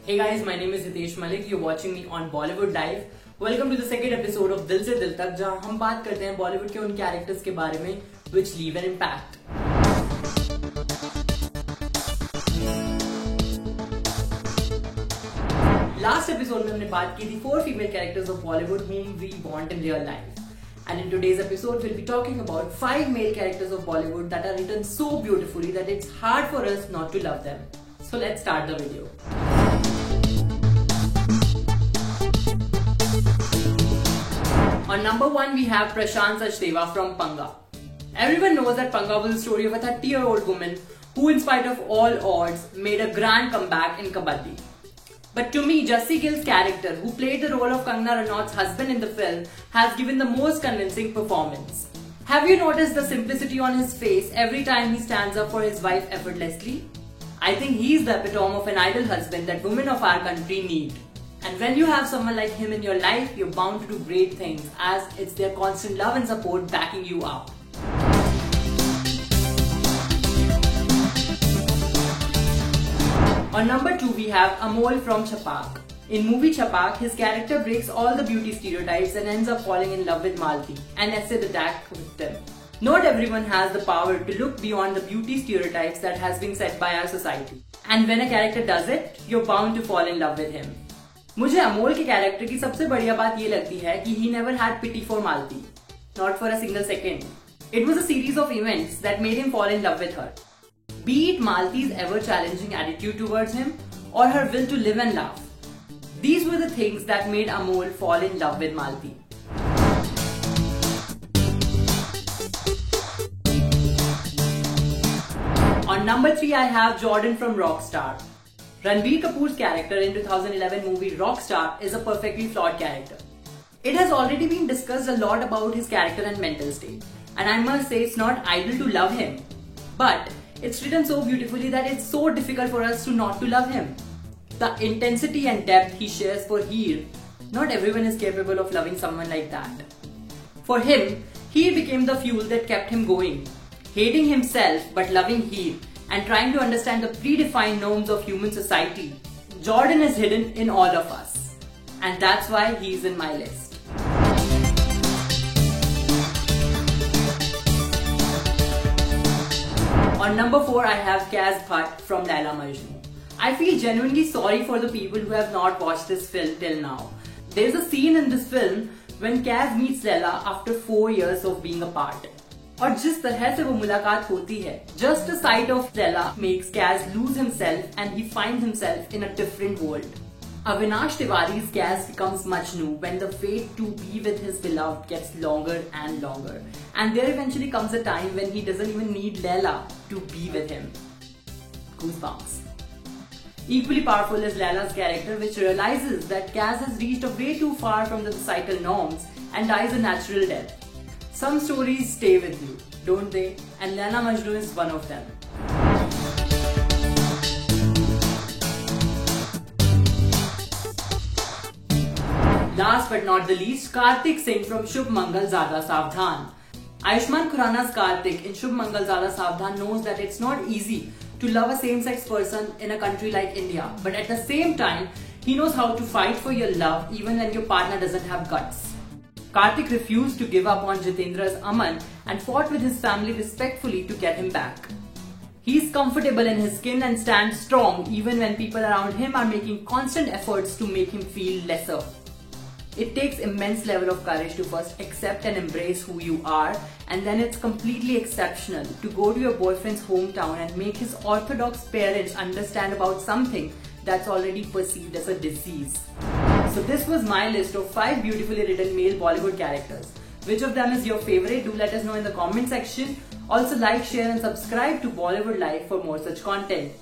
Hey guys, my name is Hitesh Malik. You're watching me on Bollywood Dive. Welcome to the second episode of दिल से दिल तक, जहां हम बात करते हैं बॉलीवुड के उन कैरेक्टर्स के बारे में which leave an impact. Last episode में हमने बात की थी 4 female characters of Bollywood whom we want in real life. And in today's episode, we'll be talking about 5 male characters of Bollywood that are written so beautifully that it's hard for us not to love them. So let's start the video. On number 1, we have Prashant Sachdeva from Panga. Everyone knows that Panga was the story of a 30-year-old woman who, in spite of all odds, made a grand comeback in Kabaddi. But to me, Jassi Gill's character, who played the role of Kangana Ranaut's husband in the film, has given the most convincing performance. Have you noticed the simplicity on his face every time he stands up for his wife effortlessly? I think he's the epitome of an ideal husband that women of our country need. And when you have someone like him in your life, you're bound to do great things, as it's their constant love and support backing you up. On number 2, we have Amol from Chhapaak. In movie Chhapaak, his character breaks all the beauty stereotypes and ends up falling in love with Malti, an acid attack victim. Not everyone has the power to look beyond the beauty stereotypes that has been set by our society. And when a character does it, you're bound to fall in love with him. मुझे अमोल के character की सबसे बढ़िया बात ये लगती है कि he never had pity for Malti, not for a single second. It was a series of events that made him fall in love with her. Be it Malti's ever-challenging attitude towards him or her will to live and laugh. These were the things that made Amol fall in love with Malti. On number 3, I have Jordan from Rockstar. Ranbir Kapoor's character in 2011 movie Rockstar is a perfectly flawed character. It has already been discussed a lot about his character and mental state, and I must say it's not idle to love him. But it's written so beautifully that it's so difficult for us to not to love him. The intensity and depth he shares for Heer, not everyone is capable of loving someone like that. For him, Heer became the fuel that kept him going, hating himself but loving Heer and trying to understand the predefined norms of human society. Jordan is hidden in all of us, and that's why he's in my list. On number 4, I have Kaz Bhatt from Laila Majnu. I feel genuinely sorry for the people who have not watched this film till now. There's a scene in this film when Kaz meets Laila after 4 years of being apart. और जिस तरह से वो मुलाकात होती है, just the sight of Laila makes Kaz lose himself and he finds himself in a different world. Avinash Tiwari's Kaz becomes Majnu when the fate to be with his beloved gets longer and longer. And there eventually comes a time when he doesn't even need Laila to be with him. Goosebumps. Equally powerful is Laila's character, which realizes that Kaz has reached way too far from the societal norms and dies a natural death. Some stories stay with you, don't they? And Laila Majnu is one of them. Last but not the least, Kartik Singh from Shubh Mangal Zyada Savdhan. Ayushmann Khurrana's Kartik in Shubh Mangal Zyada Savdhan knows that it's not easy to love a same-sex person in a country like India, but at the same time, he knows how to fight for your love even when your partner doesn't have guts. Kartik refused to give up on Jitendra's Aman and fought with his family respectfully to get him back. He's comfortable in his skin and stands strong even when people around him are making constant efforts to make him feel lesser. It takes immense level of courage to first accept and embrace who you are, and then it's completely exceptional to go to your boyfriend's hometown and make his orthodox parents understand about something that's already perceived as a disease. So this was my list of 5 beautifully written male Bollywood characters. Which of them is your favorite? Do let us know in the comment section. Also like, share and subscribe to Bollywood Live for more such content.